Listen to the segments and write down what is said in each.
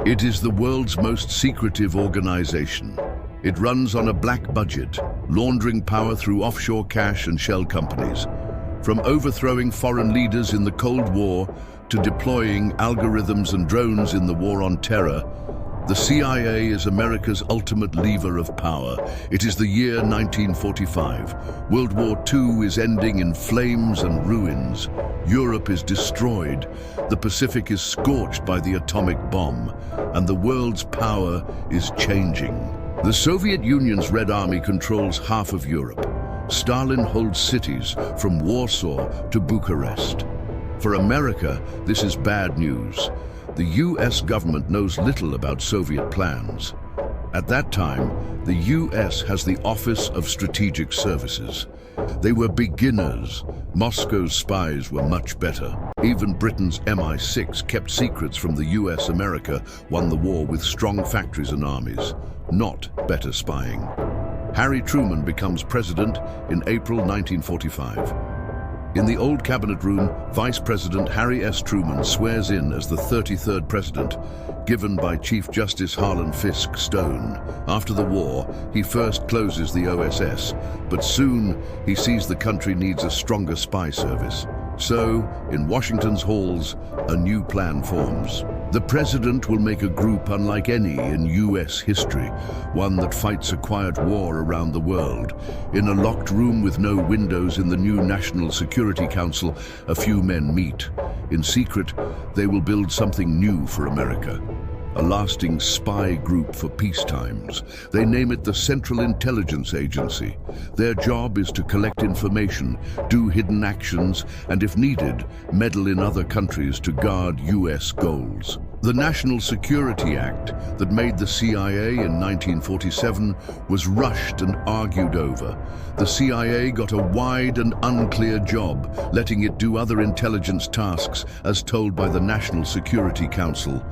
It is the world's most secretive organization. It runs on a black budget, laundering power through offshore cash and shell companies. From overthrowing foreign leaders in the Cold War to deploying algorithms and drones in the War on Terror, the CIA is America's ultimate lever of power. It is the year 1945. World War II is ending in flames and ruins. Europe is destroyed. The Pacific is scorched by the atomic bomb. And the world's power is changing. The Soviet Union's Red Army controls half of Europe. Stalin holds cities from Warsaw to Bucharest. For America, this is bad news. The US government knows little about Soviet plans. At that time, the US has the Office of Strategic Services. They were beginners. Moscow's spies were much better. Even Britain's MI6 kept secrets from the US. America won the war with strong factories and armies, not better spying. Harry Truman becomes president in April 1945. In the old cabinet room, Vice President Harry S. Truman swears in as the 33rd president, given by Chief Justice Harlan Fiske Stone. After the war, he first closes the OSS, but soon he sees the country needs a stronger spy service. So, in Washington's halls, a new plan forms. The president will make a group unlike any in US history, one that fights a quiet war around the world. In a locked room with no windows in the new National Security Council, a few men meet. In secret, they will build something new for America. A lasting spy group for peace times. They name it the Central Intelligence Agency. Their job is to collect information, do hidden actions, and if needed, meddle in other countries to guard US goals. The National Security Act that made the CIA in 1947 was rushed and argued over. The CIA got a wide and unclear job, letting it do other intelligence tasks as told by the National Security Council.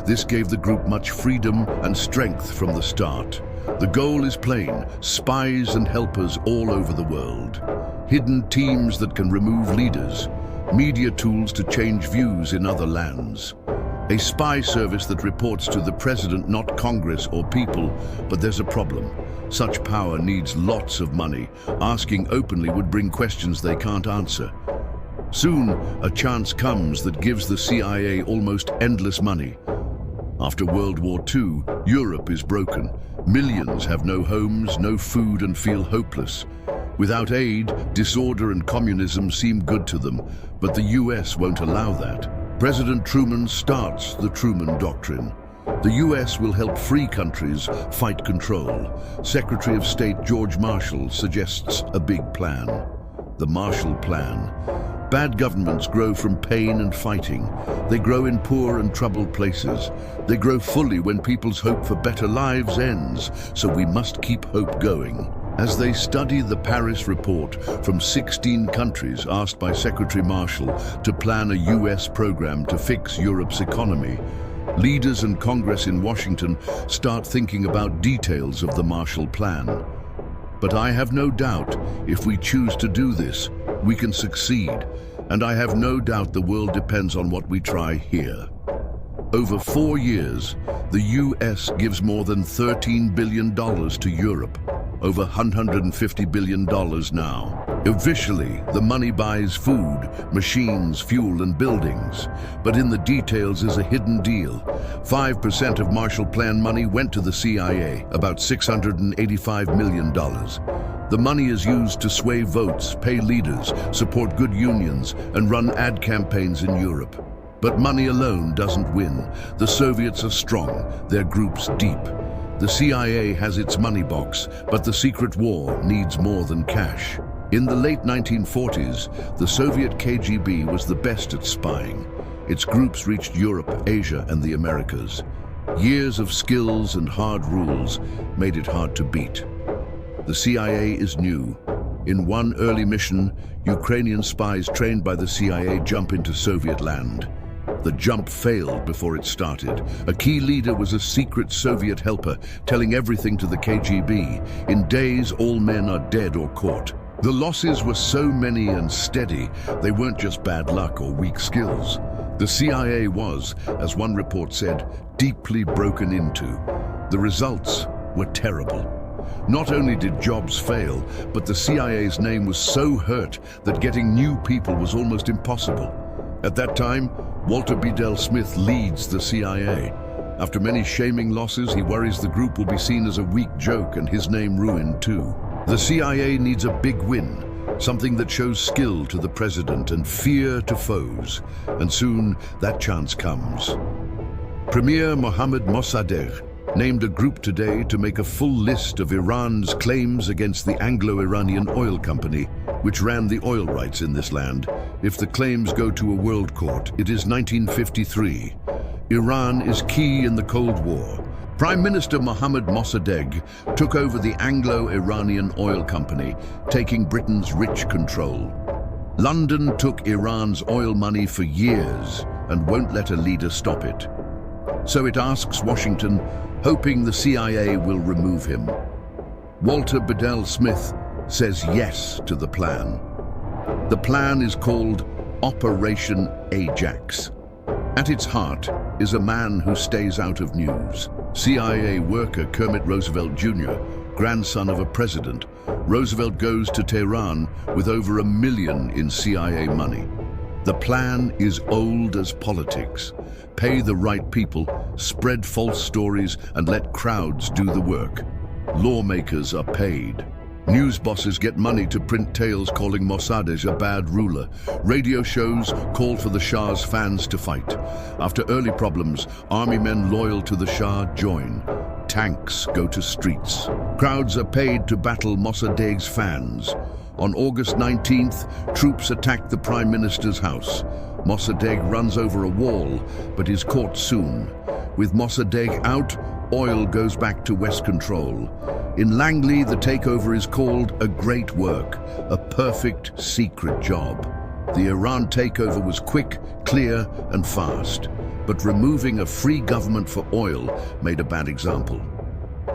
This gave the group much freedom and strength from the start. The goal is plain: spies and helpers all over the world. Hidden teams that can remove leaders. Media tools to change views in other lands. A spy service that reports to the president, not Congress or people. But there's a problem. Such power needs lots of money. Asking openly would bring questions they can't answer. Soon, a chance comes that gives the CIA almost endless money. After World War II, Europe is broken. Millions have no homes, no food, and feel hopeless. Without aid, disorder and communism seem good to them, but the US won't allow that. President Truman starts the Truman Doctrine. The US will help free countries fight control. Secretary of State George Marshall suggests a big plan. The Marshall Plan. Bad governments grow from pain and fighting. They grow in poor and troubled places. They grow fully when people's hope for better lives ends, so we must keep hope going. As they study the Paris report from 16 countries asked by Secretary Marshall to plan a US program to fix Europe's economy, leaders and Congress in Washington start thinking about details of the Marshall Plan. But I have no doubt if we choose to do this, we can succeed. And I have no doubt the world depends on what we try here. Over 4 years, the US gives more than $13 billion to Europe. Over $150 billion now. Officially, the money buys food, machines, fuel, and buildings. But in the details is a hidden deal. 5% of Marshall Plan money went to the CIA, about $685 million. The money is used to sway votes, pay leaders, support good unions, and run ad campaigns in Europe. But money alone doesn't win. The Soviets are strong, their groups deep. The CIA has its money box, but the secret war needs more than cash. In the late 1940s, the Soviet KGB was the best at spying. Its groups reached Europe, Asia, and the Americas. Years of skills and hard rules made it hard to beat. The CIA is new. In one early mission, Ukrainian spies trained by the CIA jump into Soviet land. The jump failed before it started. A key leader was a secret Soviet helper, telling everything to the KGB. In days, all men are dead or caught. The losses were so many and steady, they weren't just bad luck or weak skills. The CIA was, as one report said, deeply broken into. The results were terrible. Not only did jobs fail, but the CIA's name was so hurt that getting new people was almost impossible. At that time, Walter Bedell Smith leads the CIA. After many shaming losses, he worries the group will be seen as a weak joke and his name ruined too. The CIA needs a big win, something that shows skill to the president and fear to foes. And soon, that chance comes. Premier Mohammad Mossadegh named a group today to make a full list of Iran's claims against the Anglo-Iranian oil company, which ran the oil rights in this land. If the claims go to a world court, it is 1953. Iran is key in the Cold War. Prime Minister Mohammad Mossadegh took over the Anglo-Iranian oil company, taking Britain's rich control. London took Iran's oil money for years and won't let a leader stop it. So it asks Washington, hoping the CIA will remove him. Walter Bedell Smith says yes to the plan. The plan is called Operation Ajax. At its heart is a man who stays out of news. CIA worker Kermit Roosevelt Jr., grandson of a president. Roosevelt goes to Tehran with over $1 million in CIA money. The plan is old as politics. Pay the right people, spread false stories, and let crowds do the work. Lawmakers are paid. News bosses get money to print tales calling Mossadegh a bad ruler. Radio shows call for the Shah's fans to fight. After early problems, army men loyal to the Shah join. Tanks go to streets. Crowds are paid to battle Mossadegh's fans. On August 19th, troops attack the Prime Minister's house. Mossadegh runs over a wall, but is caught soon. With Mossadegh out, oil goes back to West control. In Langley, the takeover is called a great work, a perfect secret job. The Iran takeover was quick, clear, and fast. But removing a free government for oil made a bad example.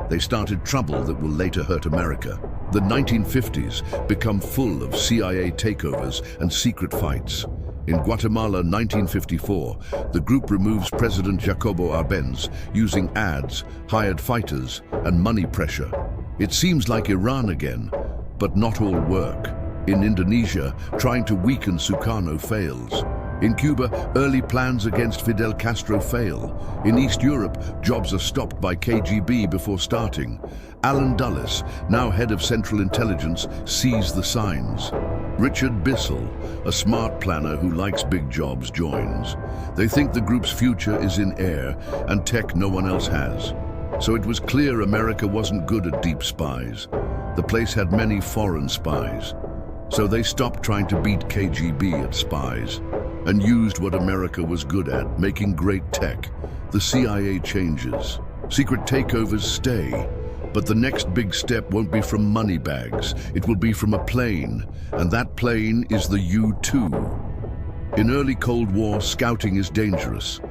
They started trouble that will later hurt America. The 1950s become full of CIA takeovers and secret fights. In Guatemala, 1954, the group removes President Jacobo Arbenz using ads, hired fighters, and money pressure. It seems like Iran again, but not all work. In Indonesia, trying to weaken Sukarno fails. In Cuba, early plans against Fidel Castro fail. In East Europe, jobs are stopped by KGB before starting. Alan Dulles, now head of Central Intelligence, sees the signs. Richard Bissell, a smart planner who likes big jobs, joins. They think the group's future is in air and tech no one else has. So it was clear America wasn't good at deep spies. The place had many foreign spies. So they stopped trying to beat KGB at spies and used what America was good at, making great tech. The CIA changes. Secret takeovers stay. But the next big step won't be from money bags. It will be from a plane, and that plane is the U-2. In early Cold War, scouting is dangerous.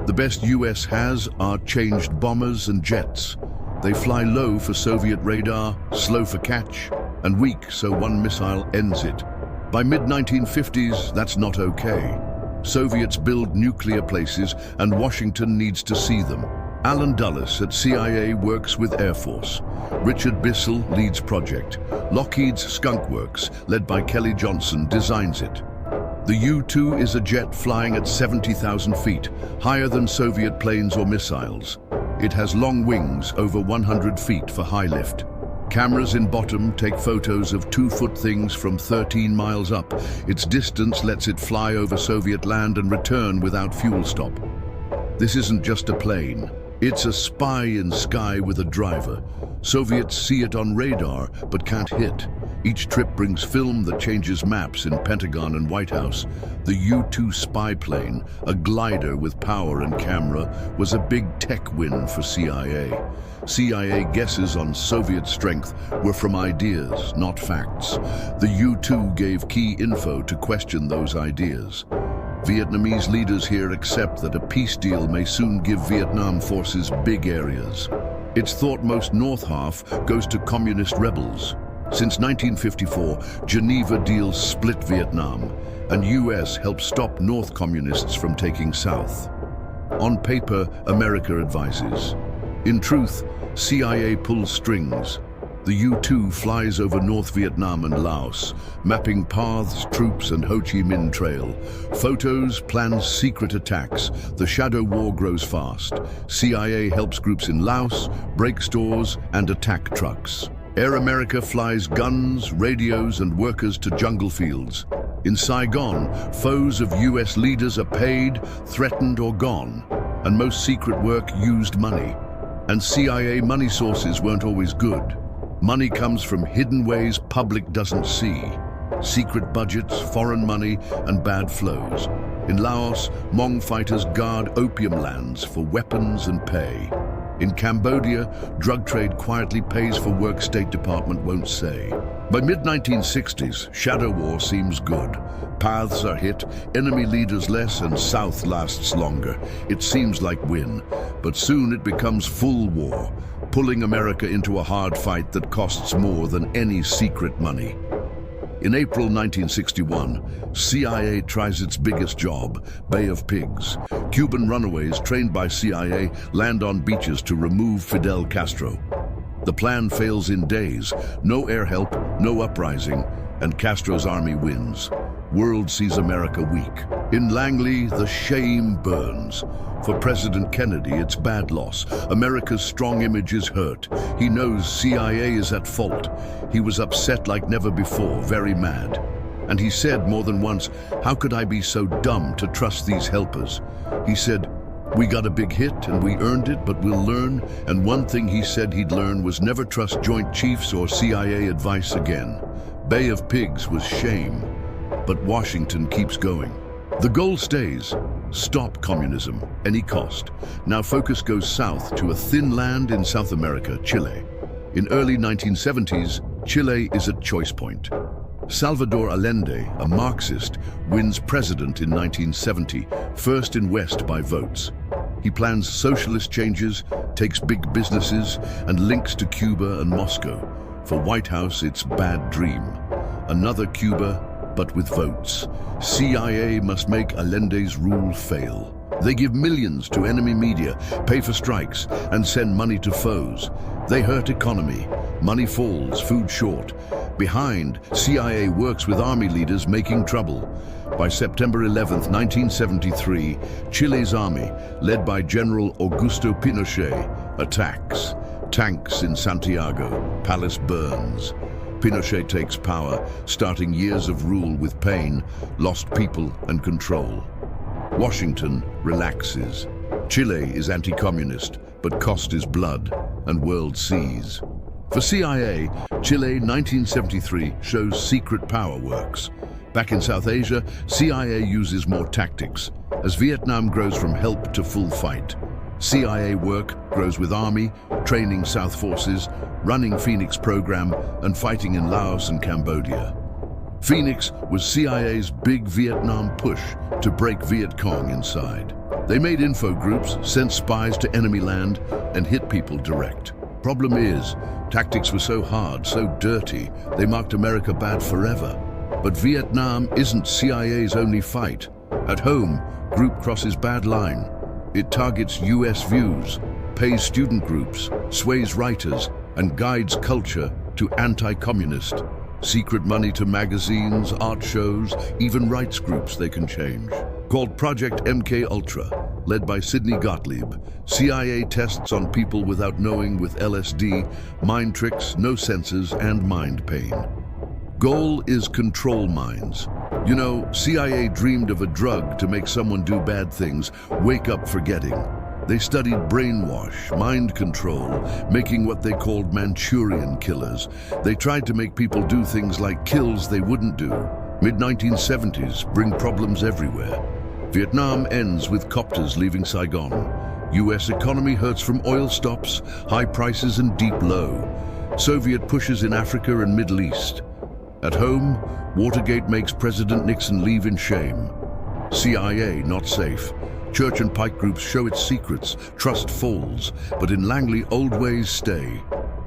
The best US has are changed bombers and jets. They fly low for Soviet radar, slow for catch, and weak so one missile ends it. By mid-1950s, that's not okay. Soviets build nuclear places, and Washington needs to see them. Alan Dulles at CIA works with Air Force. Richard Bissell leads project. Lockheed's Skunk Works, led by Kelly Johnson, designs it. The U-2 is a jet flying at 70,000 feet, higher than Soviet planes or missiles. It has long wings, over 100 feet for high lift. Cameras in bottom take photos of 2-foot things from 13 miles up. Its distance lets it fly over Soviet land and return without fuel stop. This isn't just a plane. It's a spy in sky with a driver. Soviets see it on radar, but can't hit. Each trip brings film that changes maps in Pentagon and White House. The U-2 spy plane, a glider with power and camera, was a big tech win for CIA. CIA guesses on Soviet strength were from ideas, not facts. The U-2 gave key info to question those ideas. Vietnamese leaders here accept that a peace deal may soon give Vietnam forces big areas. It's thought most north half goes to communist rebels. Since 1954, Geneva deals split Vietnam, and US helped stop North communists from taking South. On paper, America advises. In truth, CIA pulls strings. The U-2 flies over North Vietnam and Laos, mapping paths, troops, and Ho Chi Minh Trail. Photos, plans secret attacks. The shadow war grows fast. CIA helps groups in Laos, break stores, and attack trucks. Air America flies guns, radios, and workers to jungle fields. In Saigon, foes of US leaders are paid, threatened, or gone. And most secret work used money. And CIA money sources weren't always good. Money comes from hidden ways public doesn't see. Secret budgets, foreign money, and bad flows. In Laos, Hmong fighters guard opium lands for weapons and pay. In Cambodia, drug trade quietly pays for work State Department won't say. By mid-1960s, shadow war seems good. Paths are hit, enemy leaders less, and South lasts longer. It seems like win, but soon it becomes full war, pulling America into a hard fight that costs more than any secret money. In April 1961, CIA tries its biggest job, Bay of Pigs. Cuban runaways trained by CIA land on beaches to remove Fidel Castro. The plan fails in days. No air help, no uprising, and Castro's army wins. World sees America weak. In Langley, the shame burns. For President Kennedy, it's bad loss. America's strong image is hurt. He knows CIA is at fault. He was upset like never before, very mad. And he said more than once, "How could I be so dumb to trust these helpers?" He said, "We got a big hit and we earned it, but we'll learn." And one thing he said he'd learn was never trust Joint Chiefs or CIA advice again. Bay of Pigs was shame, but Washington keeps going. The goal stays: stop communism, any cost. Now focus goes south to a thin land in South America, Chile. In early 1970s, Chile is at choice point. Salvador Allende, a Marxist, wins president in 1970, first in West by votes. He plans socialist changes, takes big businesses, and links to Cuba and Moscow. For White House, it's bad dream. Another Cuba, but with votes. CIA must make Allende's rule fail. They give millions to enemy media, pay for strikes, and send money to foes. They hurt economy. Money falls, food short. Behind, CIA works with army leaders making trouble. By September 11, 1973, Chile's army, led by General Augusto Pinochet, attacks. Tanks in Santiago, palace burns. Pinochet takes power, starting years of rule with pain, lost people and control. Washington relaxes. Chile is anti-communist, but cost is blood, and world sees. For CIA, Chile 1973 shows secret power works. Back in South Asia, CIA uses more tactics. As Vietnam grows from help to full fight, CIA work grows with Army, training South Forces, running Phoenix program, and fighting in Laos and Cambodia. Phoenix was CIA's big Vietnam push to break Viet Cong inside. They made info groups, sent spies to enemy land, and hit people direct. Problem is, tactics were so hard, so dirty, they marked America bad forever. But Vietnam isn't CIA's only fight. At home, group crosses bad line. It targets US views, pays student groups, sways writers, and guides culture to anti-communist. Secret money to magazines, art shows, even rights groups they can change. Called Project MK Ultra, led by Sidney Gottlieb, CIA tests on people without knowing with LSD, mind tricks, no senses, and mind pain. Goal is control minds. You know, CIA dreamed of a drug to make someone do bad things, wake up forgetting. They studied brainwash, mind control, making what they called Manchurian killers. They tried to make people do things like kills they wouldn't do. Mid-1970s bring problems everywhere. Vietnam ends with copters leaving Saigon. US economy hurts from oil stops, high prices and deep low. Soviet pushes in Africa and Middle East. At home, Watergate makes President Nixon leave in shame. CIA not safe. Church and Pike groups show its secrets, trust falls, but in Langley old ways stay.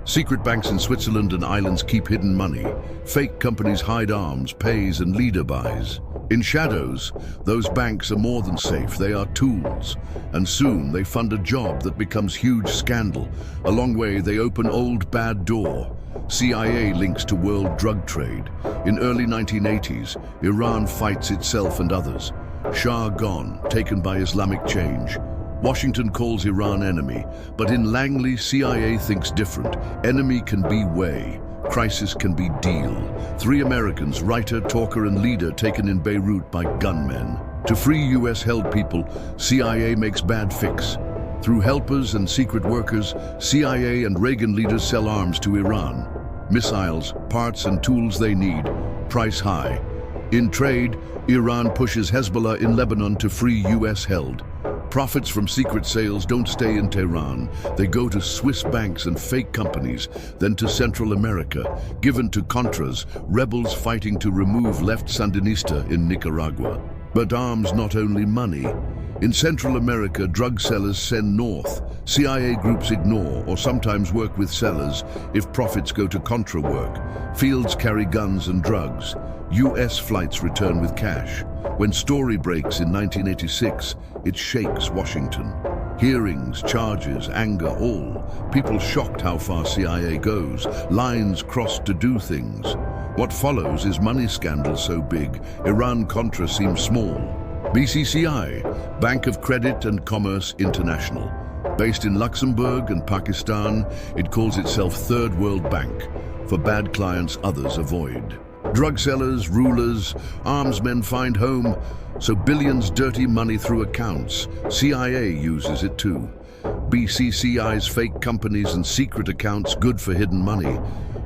Secret banks in Switzerland and islands keep hidden money. Fake companies hide arms, pays and leader buys. In shadows, those banks are more than safe, they are tools. And soon they fund a job that becomes huge scandal. Along way they open old bad door. CIA links to world drug trade. In early 1980s, Iran fights itself and others. Shah gone, taken by Islamic change. Washington calls Iran enemy, but in Langley, CIA thinks different. Enemy can be way. Crisis can be deal. 3 Americans, writer, talker, and leader, taken in Beirut by gunmen. To free US-held people, CIA makes bad fix. Through helpers and secret workers, CIA and Reagan leaders sell arms to Iran. Missiles, parts, and tools they need, price high. In trade, Iran pushes Hezbollah in Lebanon to free US-held. Profits from secret sales don't stay in Tehran. They go to Swiss banks and fake companies, then to Central America, given to Contras, rebels fighting to remove left Sandinista in Nicaragua. But arms not only money. In Central America, drug sellers send north. CIA groups ignore or sometimes work with sellers if profits go to Contra work. Fields carry guns and drugs. US flights return with cash. When story breaks in 1986, it shakes Washington. Hearings, charges, anger, all. People shocked how far CIA goes. Lines crossed to do things. What follows is money scandal so big, Iran-Contra seems small. BCCI, Bank of Credit and Commerce International. Based in Luxembourg and Pakistan, it calls itself Third World Bank. For bad clients, others avoid. Drug sellers, rulers, arms men find home, so billions dirty money through accounts. CIA uses it too. BCCI's fake companies and secret accounts good for hidden money.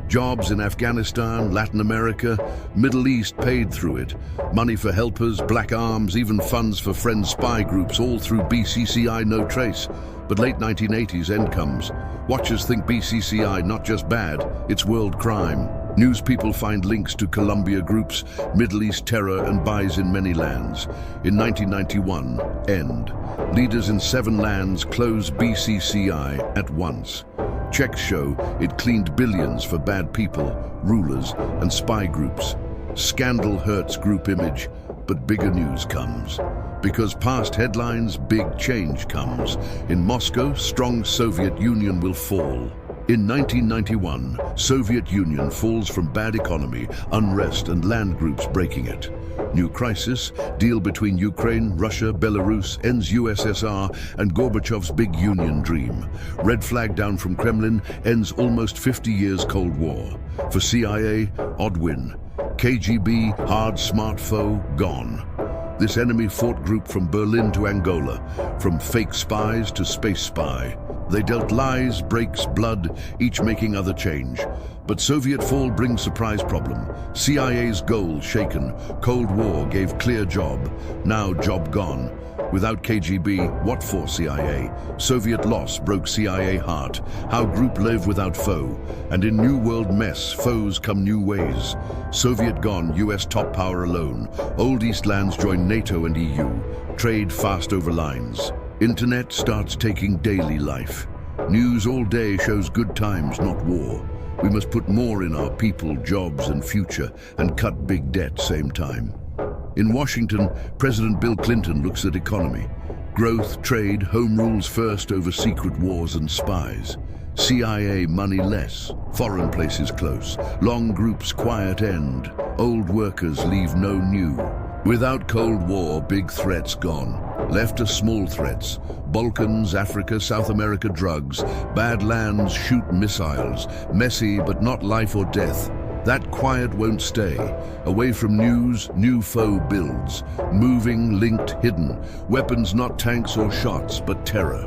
Jobs in Afghanistan, Latin America, Middle East paid through it. Money for helpers, black arms, even funds for friend spy groups, all through BCCI, no trace. But late 1980s end comes. Watchers think BCCI not just bad, it's world crime. News people find links to Colombia groups, Middle East terror and buys in many lands. In 1991, end. Leaders in 7 lands close BCCI at once. Checks show it cleaned billions for bad people, rulers, and spy groups. Scandal hurts group image, but bigger news comes. Because past headlines, big change comes. In Moscow, strong Soviet Union will fall. In 1991, Soviet Union falls from bad economy, unrest, and land groups breaking it. New crisis, deal between Ukraine, Russia, Belarus, ends USSR, and Gorbachev's big union dream. Red flag down from Kremlin, ends almost 50 years Cold War. For CIA, odd win. KGB, hard, smart foe, gone. This enemy-fought group from Berlin to Angola, from fake spies to space spy. They dealt lies, breaks, blood, each making other change. But Soviet fall brings surprise problem. CIA's goal shaken. Cold War gave clear job. Now job gone. Without KGB, what for CIA? Soviet loss broke CIA heart. How group live without foe. And in new world mess, foes come new ways. Soviet gone, US top power alone. Old East lands join NATO and EU. Trade fast over lines. Internet starts taking daily life. News all day shows good times, not war. We must put more in our people, jobs, and future, and cut big debt same time. In Washington, President Bill Clinton looks at economy. Growth, trade, home rules first over secret wars and spies. CIA money less, foreign places close, long groups quiet end, old workers leave no new. Without Cold War, big threats gone. Left are small threats. Balkans, Africa, South America drugs. Bad lands shoot missiles. Messy but not life or death. That quiet won't stay. Away from news, new foe builds. Moving, linked, hidden. Weapons not tanks or shots, but terror.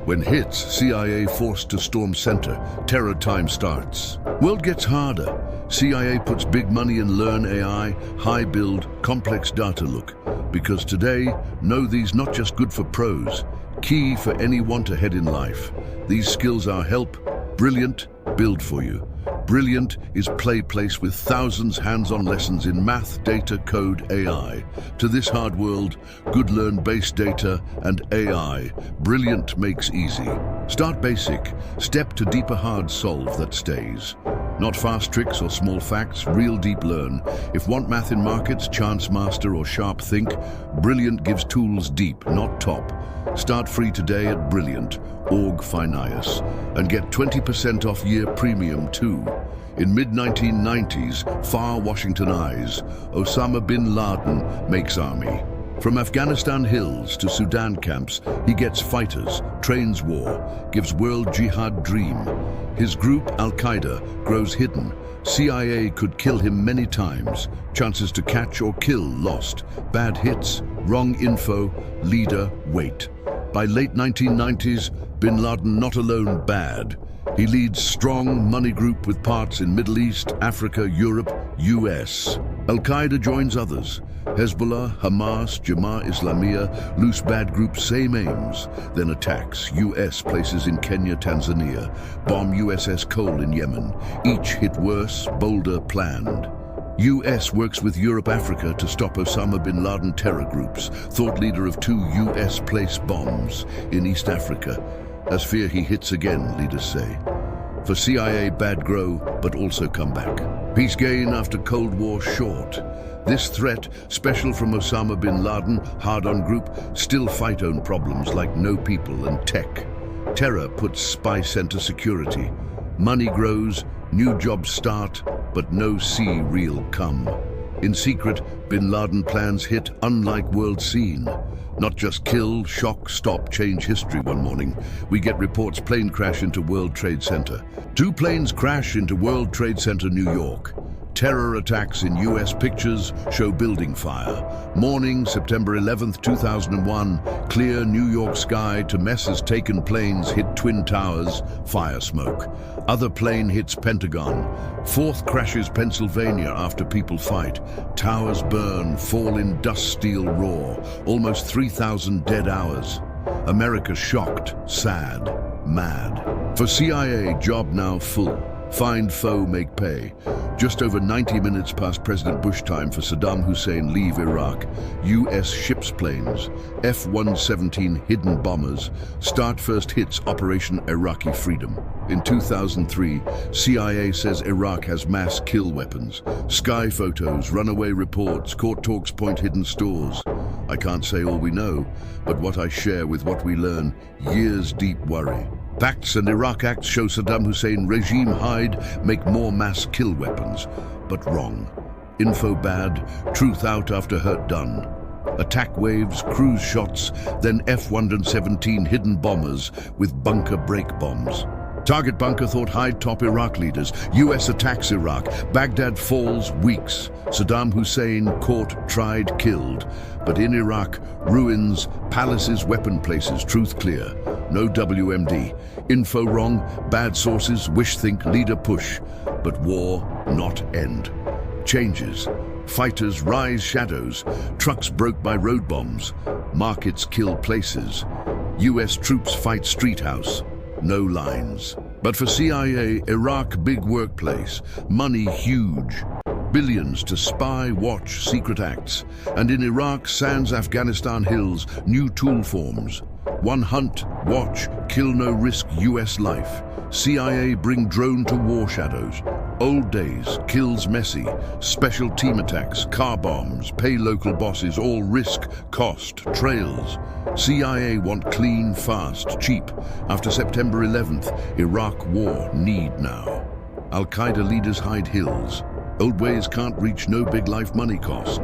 When hits, CIA forced to storm center. Terror time starts. World gets harder. CIA puts big money in learn AI, high build, complex data look. Because today, know these not just good for pros, key for anyone to head in life. These skills are help, brilliant, build for you. Brilliant is play place with thousands hands-on lessons in math, data, code, AI. To this hard world, good learn base data and AI. Brilliant makes easy. Start basic, step to deeper hard solve that stays. Not fast tricks or small facts, real deep learn. If want math in markets, chance master or sharp think, Brilliant gives tools deep, not top. Start free today at Brilliant, org Phineas, and get 20% off year premium too. In mid-1990s, far Washington eyes, Osama bin Laden makes army. From Afghanistan hills to Sudan camps, he gets fighters, trains war, gives world jihad dream. His group, Al-Qaeda, grows hidden. CIA could kill him many times. Chances to catch or kill lost. Bad hits, wrong info, leader wait. By late 1990s, bin Laden not alone bad. He leads strong money group with parts in Middle East, Africa, Europe, US. Al-Qaeda joins others. Hezbollah, Hamas, Jamaat Islamiyah, loose bad groups, same aims. Then attacks, US places in Kenya, Tanzania. Bomb USS Cole in Yemen. Each hit worse, bolder, planned. US works with Europe, Africa to stop Osama bin Laden terror groups. Thought leader of 2 US placed bombs in East Africa. As fear he hits again, leaders say. For CIA, bad grow, but also come back. Peace gain after Cold War short. This threat, special from Osama bin Laden, hard-on group, still fight own problems like no people and tech. Terror puts spy center security. Money grows, new jobs start, but no see real come. In secret, bin Laden plans hit unlike world scene. Not just kill, shock, stop, change history one morning. We get reports plane crash into World Trade Center. 2 planes crash into World Trade Center, New York. Terror attacks in US pictures show building fire. Morning, September 11th, 2001, clear New York sky to messes taken planes hit Twin Towers, fire smoke. Other plane hits Pentagon. 4th crashes Pennsylvania after people fight. Towers burn, fall in dust steel roar. Almost 3,000 dead hours. America shocked, sad, mad. For CIA, job now full. Find foe, make pay. Just over 90 minutes past President Bush time for Saddam Hussein leave Iraq. US ships planes, F-117 hidden bombers, start first hits Operation Iraqi Freedom. In 2003, CIA says Iraq has mass kill weapons. Sky photos, runaway reports, court talks point hidden stores. I can't say all we know, but what I share with what we learn, years deep worry. Facts and Iraq Acts show Saddam Hussein regime hide, make more mass kill weapons. But wrong. Info bad, truth out after hurt done. Attack waves, cruise shots, then F-117 hidden bombers with bunker break bombs. Target bunker thought hide top Iraq leaders. US attacks Iraq. Baghdad falls weeks. Saddam Hussein caught, tried, killed. But in Iraq, ruins, palaces, weapon places, truth clear. No WMD. Info wrong, bad sources, wish think, leader push. But war not end. Changes. Fighters rise shadows. Trucks broke by road bombs. Markets kill places. US troops fight street house. No lines. But for CIA, Iraq big workplace. Money huge. Billions to spy, watch, secret acts. And in Iraq, sans Afghanistan hills, new tool forms. One hunt, watch, kill no risk US life. CIA bring drone to war shadows. Old days, kills messy. Special team attacks, car bombs, pay local bosses, all risk, cost, trails. CIA want clean, fast, cheap. After September 11th, Iraq war need now. Al-Qaeda leaders hide hills. Old ways can't reach, no big life money cost.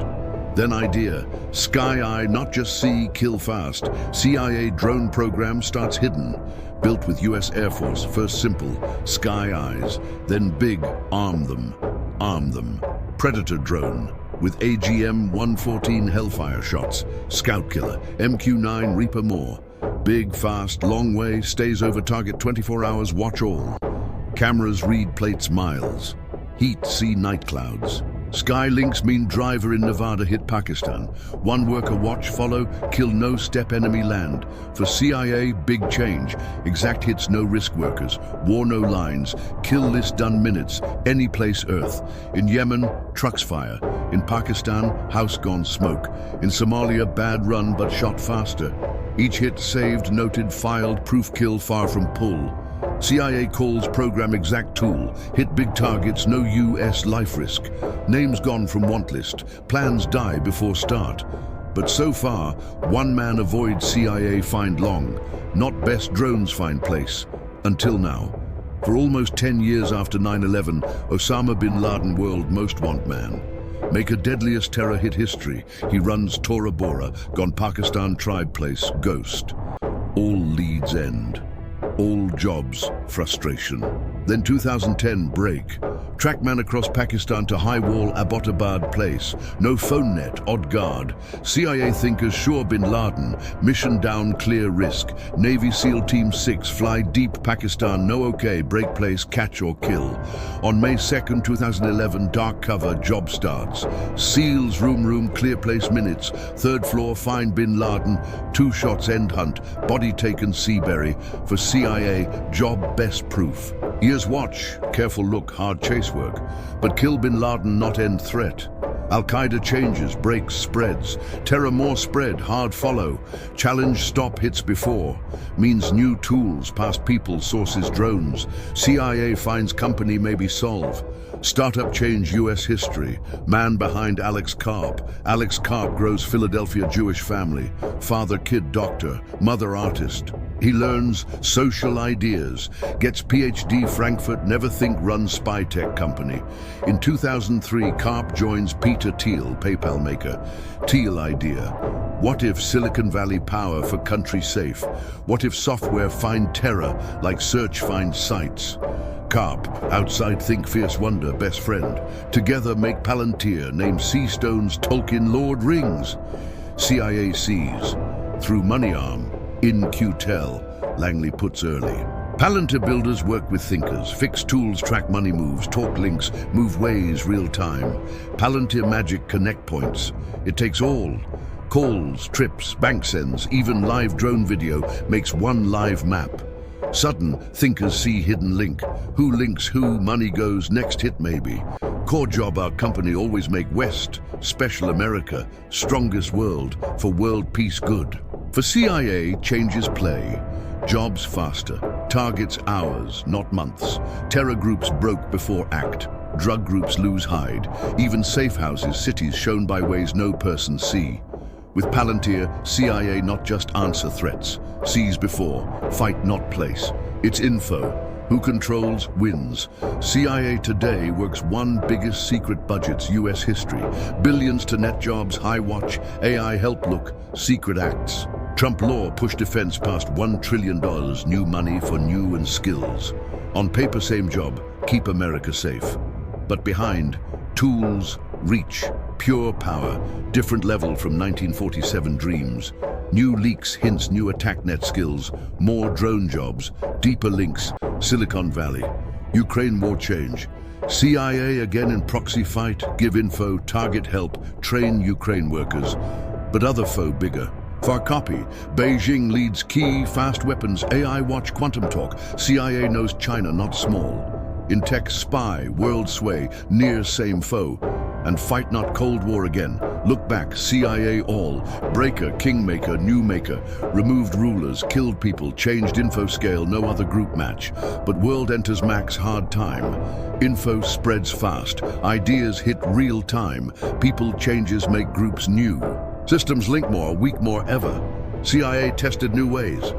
Then idea, Sky Eye, not just see, kill fast. CIA drone program starts hidden. Built with US Air Force, first simple, Sky Eyes. Then big, arm them, arm them. Predator drone, with AGM-114 Hellfire shots. Scout killer, MQ-9 Reaper more. Big, fast, long way, stays over target 24 hours, watch all. Cameras read plates miles. Heat, see night clouds. Sky links mean driver in Nevada hit Pakistan. One worker watch, follow, kill no step enemy land. For CIA, big change. Exact hits, no risk workers. War, no lines. Kill list done minutes. Any place earth. In Yemen, trucks fire. In Pakistan, house gone smoke. In Somalia, bad run but shot faster. Each hit saved, noted, filed, proof kill far from pull. CIA calls program exact tool, hit big targets, no US life risk. Names gone from want list, plans die before start. But so far, one man avoids CIA find long, not best drones find place. Until now. For almost 10 years after 9/11, Osama bin Laden, world most want man. Make a deadliest terror hit history. He runs Tora Bora, gone Pakistan tribe place, ghost. All leads end. All jobs, frustration. Then 2010, break. Trackman across Pakistan to high wall Abbottabad place. No phone net, odd guard. CIA thinkers sure bin Laden. Mission down, clear risk. Navy SEAL Team 6 fly deep Pakistan, no okay, break place, catch or kill. On May 2nd, 2011, dark cover, job starts. SEALs, room, clear place minutes. Third floor, find bin Laden. 2 shots, end hunt. Body taken, Seabury. For CIA, job best proof. Years watch, careful look, hard chase work. But kill bin Laden, not end threat. Al-Qaeda changes, breaks, spreads. Terror more spread, hard follow. Challenge stop hits before. Means new tools, past people, sources, drones. CIA finds company maybe solve. Startup change US history. Man behind Alex Karp. Alex Karp grows Philadelphia Jewish family. Father kid doctor, mother artist. He learns social ideas, gets PhD Frankfurt, never think runs spy tech company. In 2003, Karp joins Peter Thiel, PayPal maker. Thiel idea. What if Silicon Valley power for country safe? What if software find terror like search finds sites? Karp, outside think fierce wonder, best friend. Together make Palantir, name Seastone's Tolkien Lord Rings. CIA sees. Through Money Arm, in QTEL, Langley puts early. Palantir builders work with thinkers, fix tools, track money moves, talk links, move ways real time. Palantir magic connect points. It takes all. Calls, trips, bank sends, even live drone video makes one live map. Sudden, thinkers see hidden link. Who links who, money goes, next hit maybe. Core job our company always make West, special America, strongest world, for world peace good. For CIA, changes play. Jobs faster. Targets hours, not months. Terror groups broke before act. Drug groups lose hide. Even safe houses, cities shown by ways no person see. With Palantir, CIA not just answer threats. Sees before, fight not place. It's info. Who controls, wins. CIA today works one biggest secret budgets US history. Billions to net jobs, high watch, AI help look, secret acts. Trump law push defense past $1 trillion, new money for new and skills. On paper same job, keep America safe. But behind, tools, reach, pure power, different level from 1947 dreams. New leaks, hints, new attack net skills, more drone jobs, deeper links, Silicon Valley. Ukraine war change. CIA again in proxy fight, give info, target help, train Ukraine workers. But other foe bigger. Far copy, Beijing leads key, fast weapons, AI watch, quantum talk. CIA knows China not small. In tech spy, world sway, near same foe. And fight not Cold War again. Look back, CIA all. Breaker, kingmaker, new maker. Removed rulers, killed people, changed info scale, no other group match. But world enters max hard time. Info spreads fast. Ideas hit real time. People changes make groups new. Systems link more, weak more ever. CIA tested new ways.